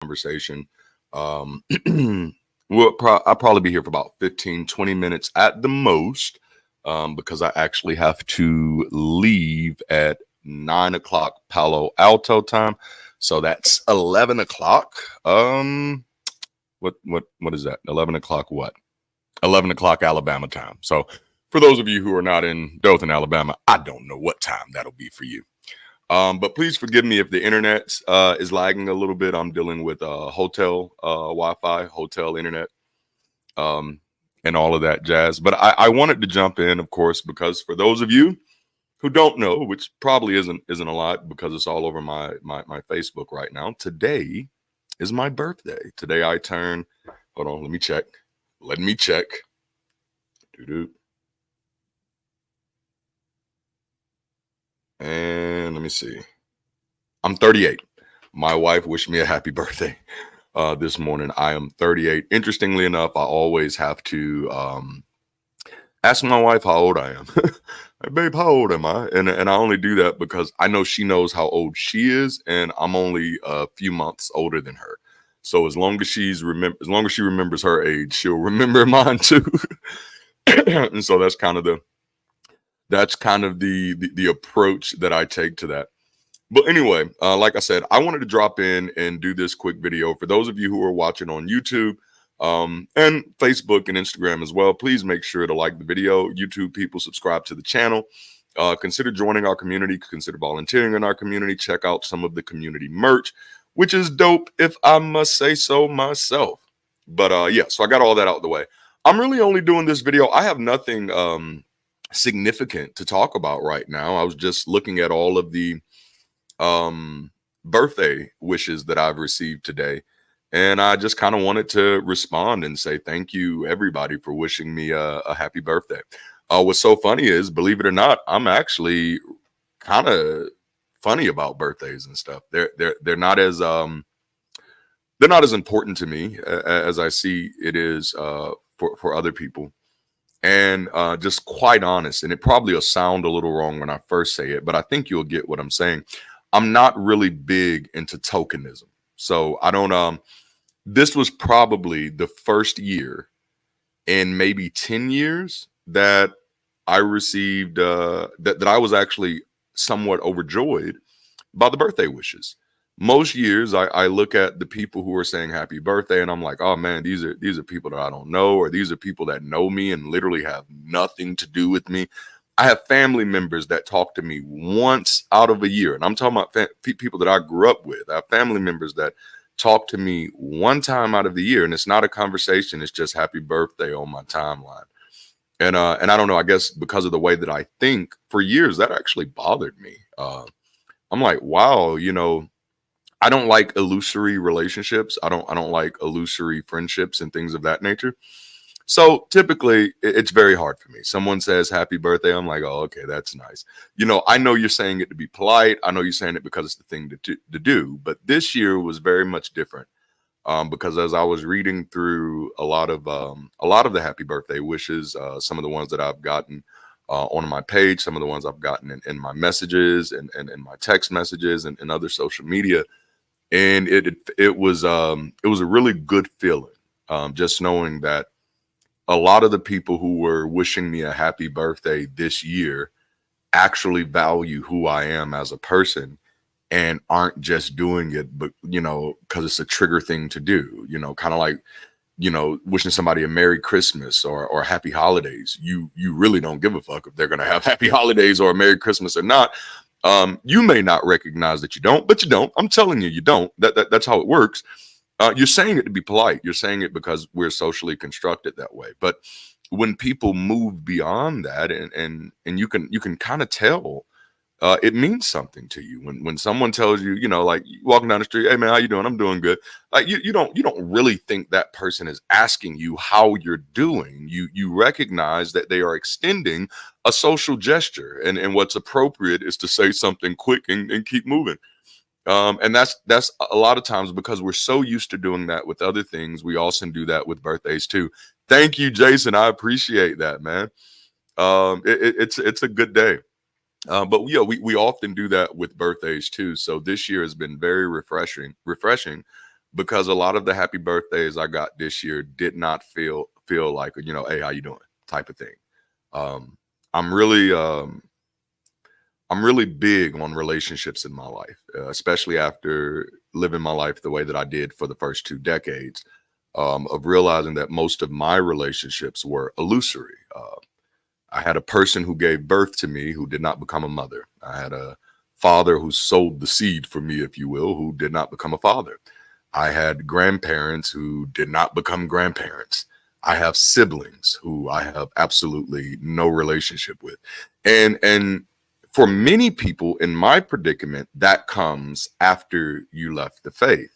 conversation. Um, I'll probably be here for about 15, 20 minutes at the most, because I actually have to leave at 9 o'clock Palo Alto time. So that's 11 o'clock. What is that? 11 o'clock what? 11 o'clock Alabama time. So for those of you who are not in Dothan, Alabama, I don't know what time that'll be for you. But please forgive me if the internet is lagging a little bit. I'm dealing with hotel Wi-Fi, hotel internet, um, and all of that jazz. But I wanted to jump in, of course, because for those of you who don't know, which probably isn't a lot because it's all over my Facebook right now, today is my birthday. Today I turn. Hold on, let me check. Let me check. Doo-doo. And let me see. I'm 38. My wife wished me a happy birthday this morning. I am 38. Interestingly enough, I always have to ask my wife how old I am. Hey, babe, how old am I? And I only do that because I know she knows how old she is, and I'm only a few months older than her. So as long as she remembers her age, she'll remember mine too. And so that's kind of the approach that I take to that. But anyway, like I said, I wanted to drop in and do this quick video for those of you who are watching on YouTube, and Facebook and Instagram as well. Please make sure to like the video. YouTube people, subscribe to the channel. Consider joining our community. Consider volunteering in our community. Check out some of the community merch, which is dope, if I must say so myself. But yeah, so I got all that out of the way. I'm really only doing this video. I have nothing significant to talk about right now. I was just looking at all of the birthday wishes that I've received today, and I just kind of wanted to respond and say thank you everybody for wishing me a happy birthday. What's so funny is, believe it or not, I'm actually kind of funny about birthdays and stuff. They're not as important to me as I see it is for other people. And just quite honest, and it probably will sound a little wrong when I first say it, but I think you'll get what I'm saying. I'm not really big into tokenism. So I don't, this was probably the first year in maybe 10 years that I received, that I was actually somewhat overjoyed by the birthday wishes. Most years I look at the people who are saying happy birthday and I'm like, oh man, these are people that I don't know, or these are people that know me and literally have nothing to do with me. I have family members that talk to me once out of a year, and I'm talking about people that I grew up with. I have family members that talk to me one time out of the year, and it's not a conversation. It's just happy birthday on my timeline. And I don't know, I guess because of the way that I think, for years, that actually bothered me. I'm like, wow, I don't like illusory relationships. I don't like illusory friendships and things of that nature. So typically it's very hard for me. Someone says happy birthday. I'm like, oh, okay, that's nice. I know you're saying it to be polite. I know you're saying it because it's the thing to do. But this year was very much different, because as I was reading through a lot of the happy birthday wishes, some of the ones that I've gotten on my page, some of the ones I've gotten in my messages and in my text messages and other social media. And it was a really good feeling, just knowing that a lot of the people who were wishing me a happy birthday this year actually value who I am as a person and aren't just doing it, but because it's a trigger thing to do, kind of like, wishing somebody a Merry Christmas or Happy Holidays. You really don't give a fuck if they're going to have Happy Holidays or a Merry Christmas or not. You may not recognize that you don't, but you don't. I'm telling you, you don't. That's how it works. You're saying it to be polite. You're saying it because we're socially constructed that way. But when people move beyond that, and you can kind of tell, it means something to you when someone tells you, like walking down the street, hey man, how you doing? I'm doing good. Like you don't really think that person is asking you how you're doing. You recognize that they are extending a social gesture, and what's appropriate is to say something quick and keep moving. And that's a lot of times because we're so used to doing that with other things. We also do that with birthdays too. Thank you, Jason. I appreciate that, man. It's a good day. But yeah, we often do that with birthdays too. So this year has been very refreshing. because a lot of the happy birthdays I got this year did not feel like, hey, how you doing type of thing. Um, I'm really I'm really big on relationships in my life, especially after living my life the way that I did for the first 2 decades, of realizing that most of my relationships were illusory. I had a person who gave birth to me who did not become a mother. I had a father who sowed the seed for me, if you will, who did not become a father. I had grandparents who did not become grandparents. I have siblings who I have absolutely no relationship with. And for many people in my predicament, that comes after you left the faith.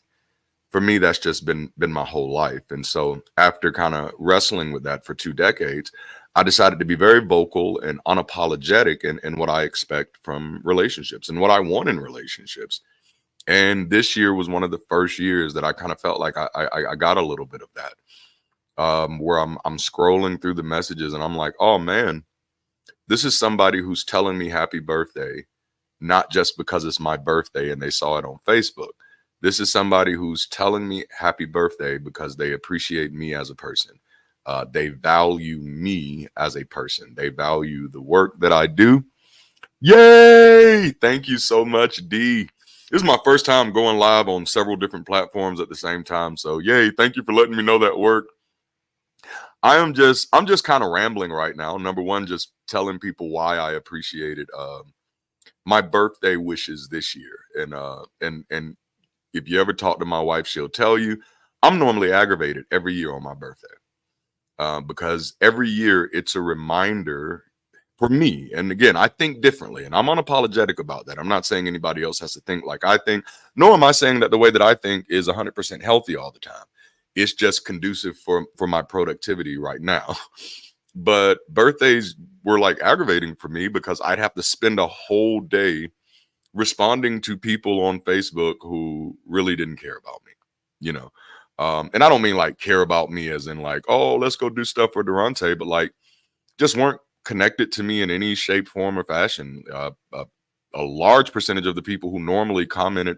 For me, that's just been my whole life. And so after kind of wrestling with that for 2 decades, I decided to be very vocal and unapologetic in what I expect from relationships and what I want in relationships. And this year was one of the first years that I kind of felt like I got a little bit of that, where I'm scrolling through the messages and I'm like, oh man, this is somebody who's telling me happy birthday, not just because it's my birthday and they saw it on Facebook. This is somebody who's telling me happy birthday because they appreciate me as a person. They value me as a person. They value the work that I do. Yay! Thank you so much, D. This is my first time going live on several different platforms at the same time. So yay, thank you for letting me know that worked. I'm just kind of rambling right now. Number one, just telling people why I appreciated my birthday wishes this year. And if you ever talk to my wife, she'll tell you I'm normally aggravated every year on my birthday, because every year it's a reminder for me. And again, I think differently, and I'm unapologetic about that. I'm not saying anybody else has to think like I think, nor am I saying that the way that I think is 100% healthy all the time. It's just conducive for my productivity right now. But birthdays were like aggravating for me because I'd have to spend a whole day responding to people on Facebook who really didn't care about me, you know. And I don't mean like care about me as in like, oh, let's go do stuff for Darante, but like just weren't connected to me in any shape, form, or fashion. A large percentage of the people who normally commented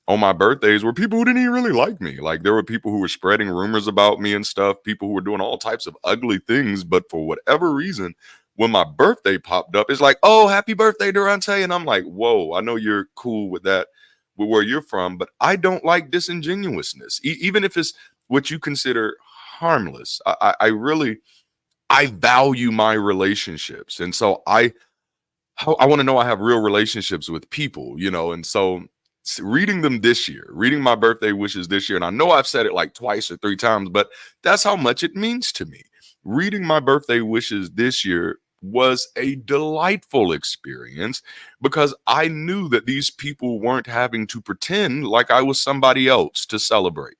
on my birthdays were people who didn't even really like me. Like there were people who were spreading rumors about me and stuff, people who were doing all types of ugly things. But for whatever reason, when my birthday popped up, it's like, oh, happy birthday, Darante. And I'm like, whoa, I know you're cool with that, with where you're from, but I don't like disingenuousness, even if it's what you consider harmless. I really, I value my relationships. And so I want to know I have real relationships with people, and so reading them this year, reading my birthday wishes this year, and I know I've said it like twice or three times, but that's how much it means to me. Reading my birthday wishes this year was a delightful experience because I knew that these people weren't having to pretend like I was somebody else to celebrate.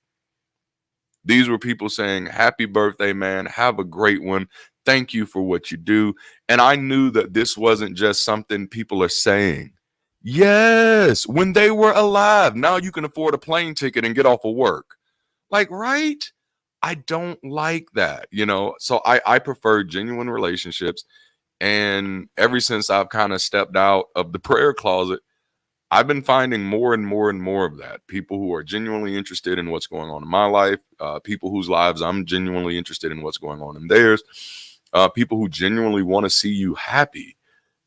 These were people saying, happy birthday, man. Have a great one. Thank you for what you do. And I knew that this wasn't just something people are saying. Yes, when they were alive. Now you can afford a plane ticket and get off of work. Like, right? I don't like that, So I prefer genuine relationships. And ever since I've kind of stepped out of the prayer closet, I've been finding more and more and more of that. People who are genuinely interested in what's going on in my life, people whose lives I'm genuinely interested in what's going on in theirs, people who genuinely want to see you happy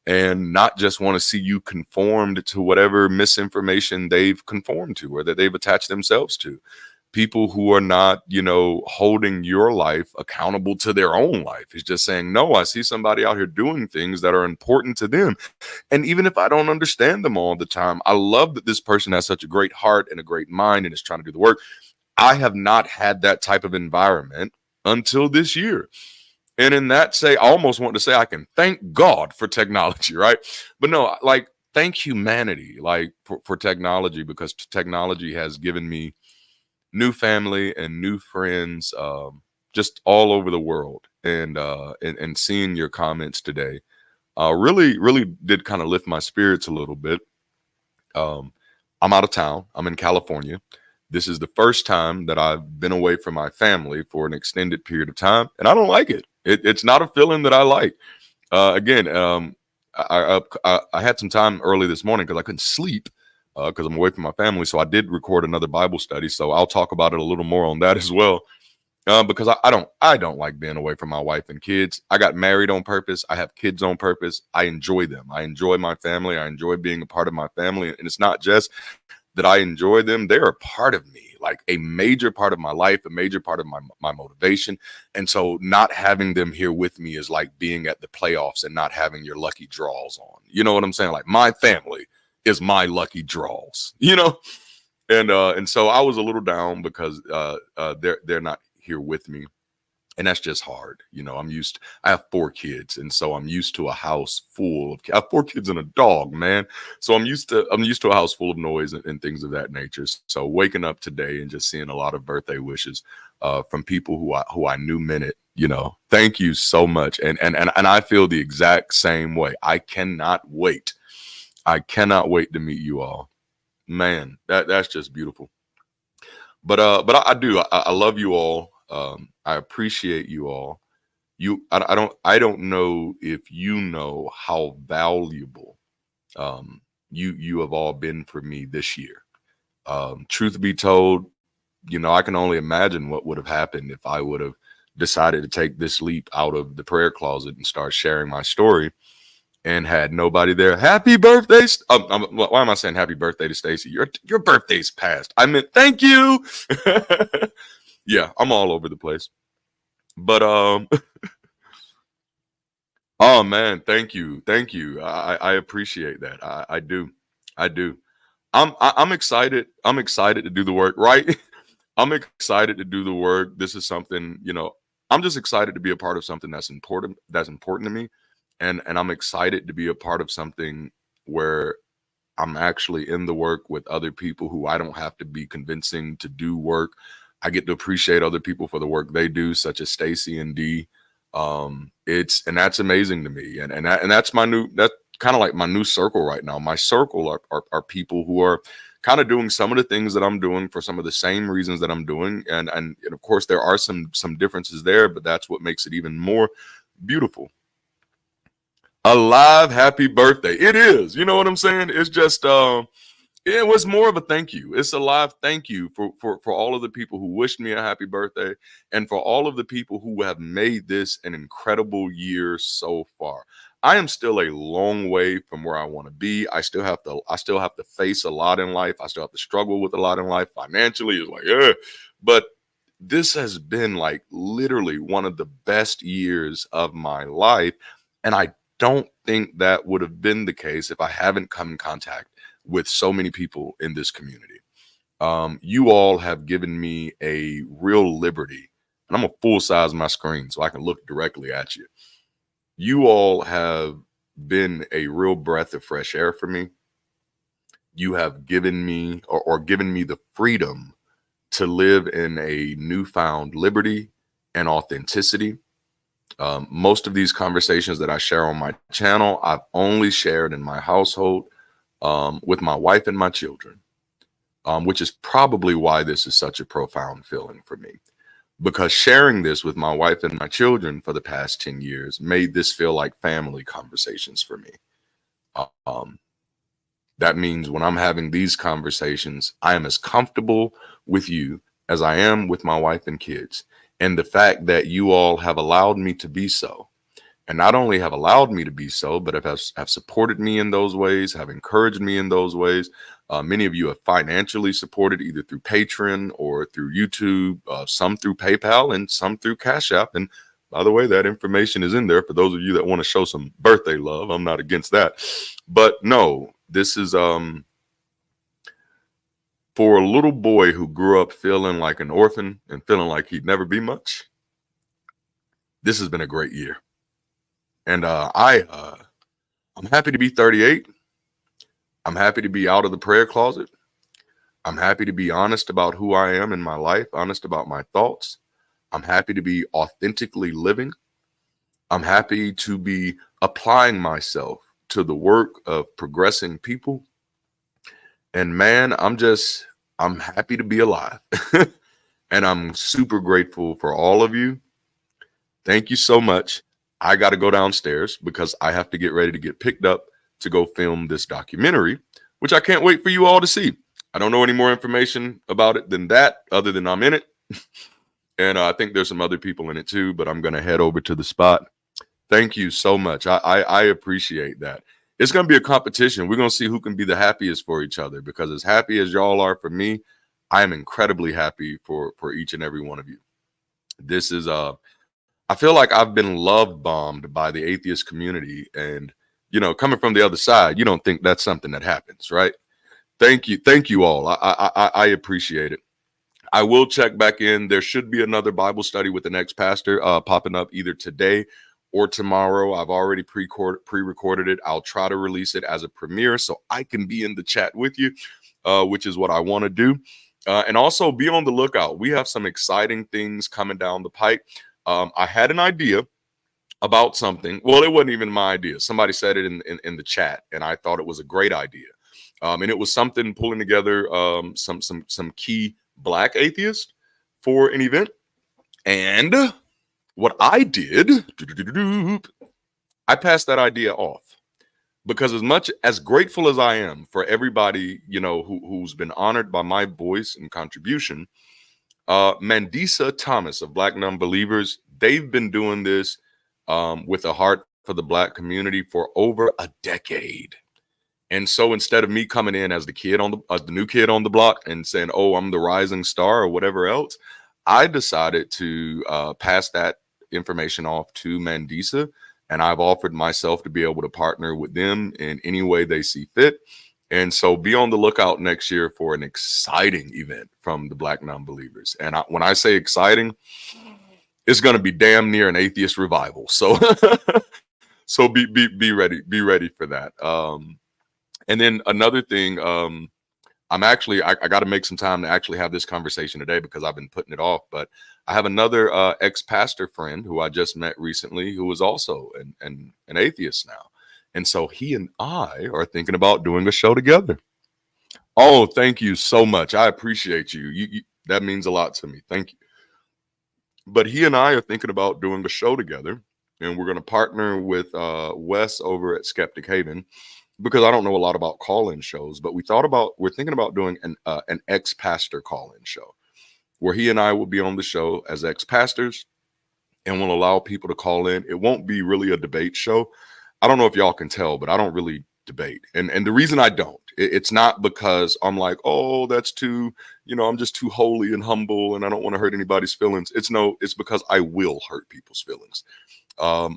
and not just want to see you conformed to whatever misinformation they've conformed to or that they've attached themselves to. People who are not, holding your life accountable to their own life. It's just saying, no, I see somebody out here doing things that are important to them. And even if I don't understand them all the time, I love that this person has such a great heart and a great mind and is trying to do the work. I have not had that type of environment until this year. And in that I almost want to say I can thank God for technology, right? But no, like thank humanity, like for technology, because technology has given me new family and new friends, just all over the world. And seeing your comments today really did kind of lift my spirits a little bit. I'm out of town. I'm in California. This is the first time that I've been away from my family for an extended period of time, and I don't like it. It's not a feeling that I like. Again, I had some time early this morning because I couldn't sleep because I'm away from my family. So I did record another Bible study. So I'll talk about it a little more on that as well. Because I don't like being away from my wife and kids. I got married on purpose. I have kids on purpose. I enjoy them. I enjoy my family. I enjoy being a part of my family. And it's not just that I enjoy them. They're a part of me, like a major part of my life, a major part of my motivation. And so not having them here with me is like being at the playoffs and not having your lucky draws on. You know what I'm saying? Like my family is my lucky draws, you know? And so I was a little down because they're not here with me. And that's just hard. You know, I have 4 kids. And so I'm used to a house full of, I have 4 kids and a dog, man. So I'm used to a house full of noise and things of that nature. So waking up today and just seeing a lot of birthday wishes from people who I knew meant it, you know, thank you so much. And I feel the exact same way. I cannot wait. I cannot wait to meet you all. Man, that's just beautiful. But I do. I love you all. I appreciate you all. I don't know if you know how valuable you have all been for me this year. Truth be told, you know, I can only imagine what would have happened if I would have decided to take this leap out of the prayer closet and start sharing my story and had nobody there. Happy birthday. Why am I saying happy birthday to Stacy? Your birthday's passed. I meant thank you. Yeah, I'm all over the place. But oh man, thank you. Thank you. I appreciate that. I do. I do. I'm excited. I'm excited to do the work, right? I'm excited to do the work. This is something, you know, I'm just excited to be a part of something that's important to me. And I'm excited to be a part of something where I'm actually in the work with other people who I don't have to be convincing to do work. I get to appreciate other people for the work they do, such as Stacy and Dee. And that's amazing to me. That's that's kind of like my new circle right now. My circle are people who are kind of doing some of the things that I'm doing for some of the same reasons that I'm doing. And of course there are some differences there, but that's what makes it even more beautiful. A live happy birthday. It is. You know what I'm saying? It's just it was more of a thank you. It's a live thank you for all of the people who wished me a happy birthday and for all of the people who have made this an incredible year so far. I am still a long way from where I want to be. I still have to face a lot in life. I still have to struggle with a lot in life. Financially, it's like, yeah. But this has been like literally one of the best years of my life. And I don't think that would have been the case if I haven't come in contact with so many people in this community. You all have given me a real liberty, and I'm gonna full size my screen so I can look directly at you. You all have been a real breath of fresh air for me. You have given me or given me the freedom to live in a newfound liberty and authenticity. Most of these conversations that I share on my channel, I've only shared in my household with my wife and my children, which is probably why this is such a profound feeling for me. Because sharing this with my wife and my children for the past 10 years made this feel like family conversations for me. That means when I'm having these conversations, I am as comfortable with you as I am with my wife and kids. And the fact that you all have allowed me to be so, and not only have allowed me to be so, but have supported me in those ways, have encouraged me in those ways. Many of you have financially supported either through Patreon or through YouTube, some through PayPal and some through Cashapp. And by the way, that information is in there for those of you that want to show some birthday love. I'm not against that. But no, this is for a little boy who grew up feeling like an orphan and feeling like he'd never be much. This has been a great year. And I'm happy to be 38. I'm happy to be out of the prayer closet. I'm happy to be honest about who I am in my life, honest about my thoughts. I'm happy to be authentically living. I'm happy to be applying myself to the work of progressing people. And man, I'm happy to be alive. And I'm super grateful for all of you. Thank you so much. I got to go downstairs because I have to get ready to get picked up to go film this documentary which I can't wait for you all to see. I don't know any more information about it than that, other than I'm in it. And I think there's some other people in it too, but I'm going to head over to the spot. Thank you so much. I appreciate that. It's going to be a competition. We're going to see who can be the happiest for each other, because as happy as y'all are for me, I am incredibly happy for each and every one of you. This is I feel like I've been love bombed by the atheist community, and coming from the other side, you don't think that's something that happens, right? Thank you all. I appreciate it. I will check back in. There should be another Bible study with the next pastor popping up either today or tomorrow. I've already pre-recorded it. I'll try to release it as a premiere so I can be in the chat with you, which is what I want to do. And also be on the lookout. We have some exciting things coming down the pipe. I had an idea about something. Well, it wasn't even my idea. Somebody said it in the chat, and I thought it was a great idea. And it was something pulling together some key Black atheists for an event. And what I did, I passed that idea off, because as much as grateful as I am for everybody, who's been honored by my voice and contribution, Mandisa Thomas of Black Non-Believers, they've been doing this with a heart for the Black community for over a decade. And so instead of me coming in as the new kid on the block and saying, "Oh, I'm the rising star" or whatever else, I decided to pass that information off to Mandisa, and I've offered myself to be able to partner with them in any way they see fit. And so be on the lookout next year for an exciting event from the Black Non-Believers. And when I say exciting, it's going to be damn near an atheist revival. So so be ready for that. And then another thing, I got to make some time to actually have this conversation today, because I've been putting it off. But I have another ex-pastor friend who I just met recently, who is also an atheist now. And so he and I are thinking about doing a show together. Oh, thank you so much. I appreciate you. That means a lot to me. Thank you. But he and I are thinking about doing a show together, and we're going to partner with Wes over at Skeptic Haven, because I don't know a lot about call-in shows, but we're thinking about doing an ex-pastor call-in show, where he and I will be on the show as ex-pastors, and we'll allow people to call in. It won't be really a debate show. I don't know if y'all can tell, but I don't really debate. And the reason I don't, it's not because I'm like, oh, that's too, I'm just too holy and humble and I don't want to hurt anybody's feelings. It's because I will hurt people's feelings. I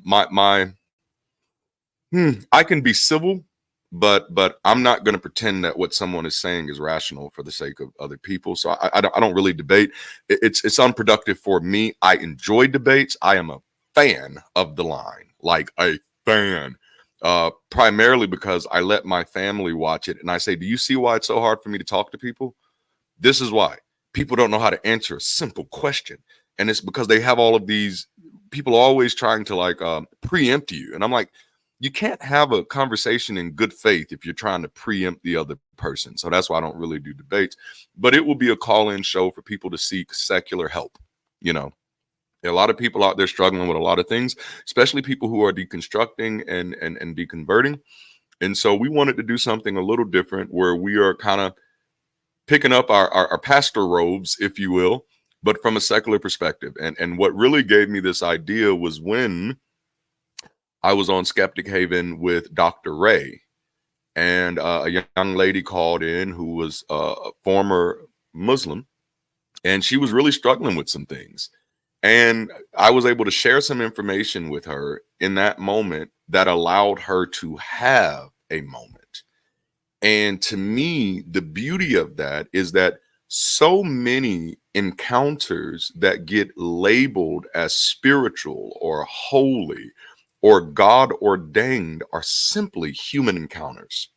can be civil, but I'm not going to pretend that what someone is saying is rational for the sake of other people. So I don't really debate. It's unproductive for me. I enjoy debates. I am a fan of the line, like a fan, primarily because I let my family watch it. And I say, do you see why it's so hard for me to talk to people? This is why. People don't know how to answer a simple question. And it's because they have all of these people always trying to preempt you. And I'm like, you can't have a conversation in good faith if you're trying to preempt the other person. So that's why I don't really do debates. But it will be a call-in show for people to seek secular help. There are a lot of people out there struggling with a lot of things, especially people who are deconstructing and deconverting. And so we wanted to do something a little different, where we are kind of picking up our pastor robes, if you will, but from a secular perspective. And what really gave me this idea was when I was on Skeptic Haven with Dr. Ray, and a young lady called in who was a former Muslim, and she was really struggling with some things. And I was able to share some information with her in that moment that allowed her to have a moment. And to me, the beauty of that is that so many encounters that get labeled as spiritual or holy or God ordained are simply human encounters.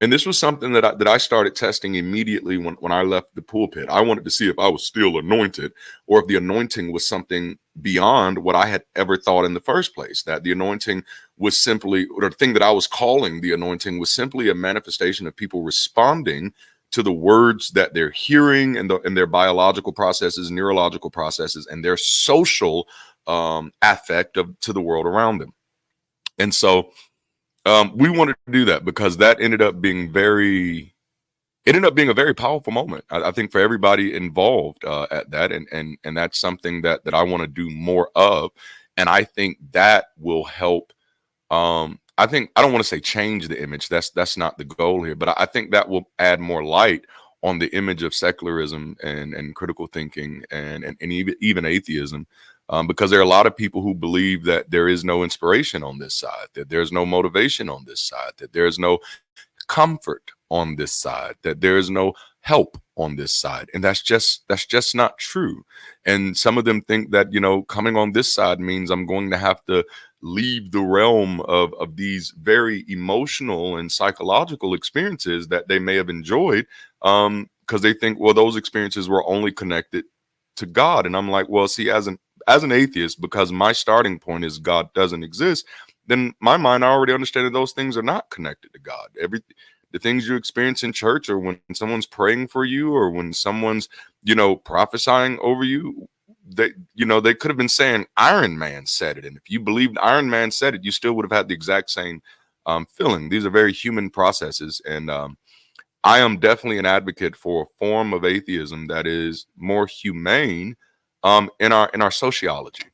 And this was something that I started testing immediately when I left the pulpit. I wanted to see if I was still anointed, or if the anointing was something beyond what I had ever thought in the first place, that the anointing was simply, or the thing that I was calling the anointing was simply a manifestation of people responding to the words that they're hearing, and their biological processes, neurological processes, and their social affect to the world around them. And so We wanted to do that because that ended up being a very powerful moment. I think for everybody involved at that, and that's something that I want to do more of, and I think that will help. I think I don't want to say change the image. That's not the goal here, but I think that will add more light on the image of secularism and critical thinking and even atheism. Because there are a lot of people who believe that there is no inspiration on this side, that there's no motivation on this side, that there's no comfort on this side, that there is no help on this side, and that's just not true. And some of them think that, coming on this side means I'm going to have to leave the realm of these very emotional and psychological experiences that they may have enjoyed, because they think, well, those experiences were only connected to God. And I'm like, well, see, as an atheist, because my starting point is God doesn't exist, then my mind, I already understand that those things are not connected to God. The things you experience in church, or when someone's praying for you, or when someone's, prophesying over you, they could have been saying Iron Man said it. And if you believed Iron Man said it, you still would have had the exact same feeling. These are very human processes. And I am definitely an advocate for a form of atheism that is more humane in our sociology,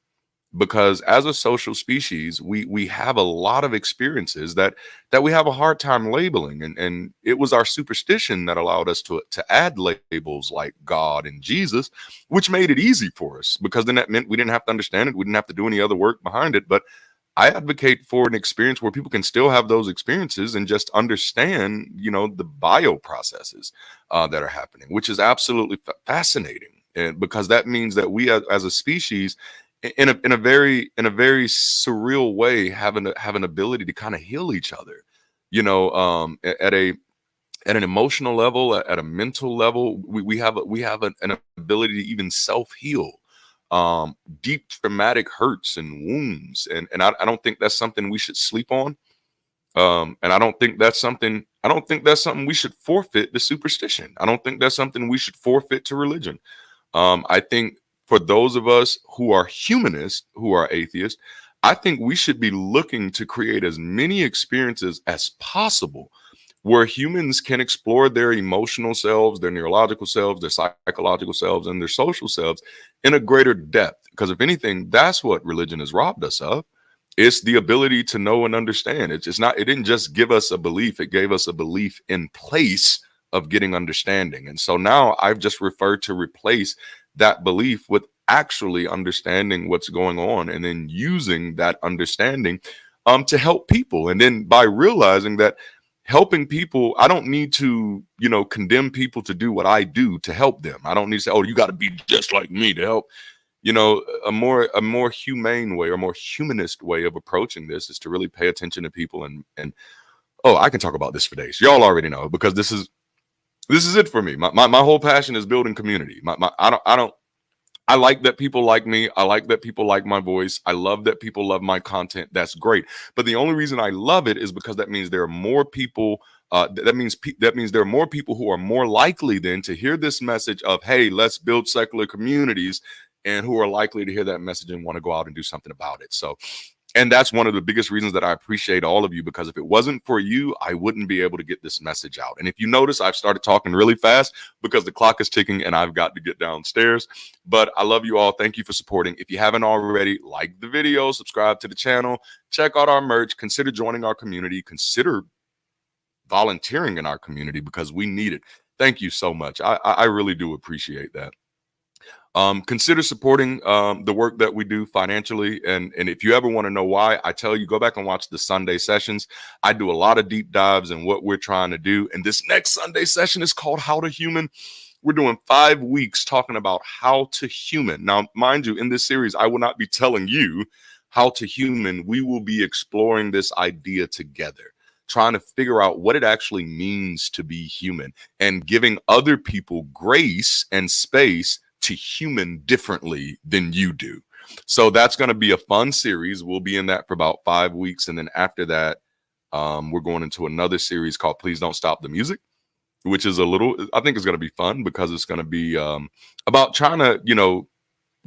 because as a social species, we have a lot of experiences that we have a hard time labeling, and it was our superstition that allowed us to add labels like God and Jesus, which made it easy for us, because then that meant we didn't have to understand it, we didn't have to do any other work behind it. But I advocate for an experience where people can still have those experiences and just understand, the bio processes that are happening, which is absolutely fascinating. And because that means that we as a species, in a very surreal way, have an ability to kind of heal each other, at an emotional level, at a mental level. We have an ability to even self-heal deep traumatic hurts and wounds, and I don't think that's something we should sleep on. And I don't think that's something we should forfeit to superstition. I don't think that's something we should forfeit to religion. I think for those of us who are humanists, who are atheists, I think we should be looking to create as many experiences as possible where humans can explore their emotional selves, their neurological selves, their psychological selves, and their social selves in a greater depth. Because if anything, that's what religion has robbed us of. It's the ability to know and understand. It's not, it didn't just give us a belief, it gave us a belief in place of getting understanding. And so now I've just referred to replace that belief with actually understanding what's going on, and then using that understanding to help people. And then by realizing that helping people, I don't need to, condemn people to do what I do to help them. I don't need to say, oh, you got to be just like me to help. A more humane way, or more humanist way of approaching this is to really pay attention to people. And oh, I can talk about this for days. Y'all already know, because this is it for me. My whole passion is building community. I like that people like me. I like that people like my voice. I love that people love my content. That's great. But the only reason I love it is because that means there are more people. That means there are more people who are more likely then to hear this message of, hey, let's build secular communities, and who are likely to hear that message and want to go out and do something about it. So, and that's one of the biggest reasons that I appreciate all of you, because if it wasn't for you, I wouldn't be able to get this message out. And if you notice, I've started talking really fast because the clock is ticking and I've got to get downstairs. But I love you all. Thank you for supporting. If you haven't already, like the video, subscribe to the channel, check out our merch, consider joining our community, consider volunteering in our community, because we need it. Thank you so much. I really do appreciate that. Consider supporting the work that we do financially. And if you ever want to know why, I tell you, go back and watch the Sunday sessions. I do a lot of deep dives in what we're trying to do. And this next Sunday session is called How to Human. We're doing 5 weeks talking about how to human. Now, mind you, in this series, I will not be telling you how to human. We will be exploring this idea together, trying to figure out what it actually means to be human, and giving other people grace and space to human differently than you do. So that's going to be a fun series. We'll be in that for about 5 weeks. And then after that, we're going into another series called Please Don't Stop the Music, which is I think it's going to be fun, because it's going to be about trying to,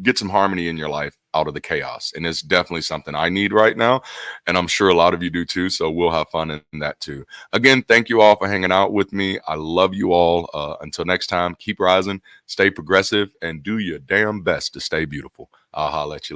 get some harmony in your life out of the chaos. And it's definitely something I need right now. And I'm sure a lot of you do too. So we'll have fun in that too. Again, thank you all for hanging out with me. I love you all. Until next time, keep rising, stay progressive, and do your damn best to stay beautiful. I'll holler at you later.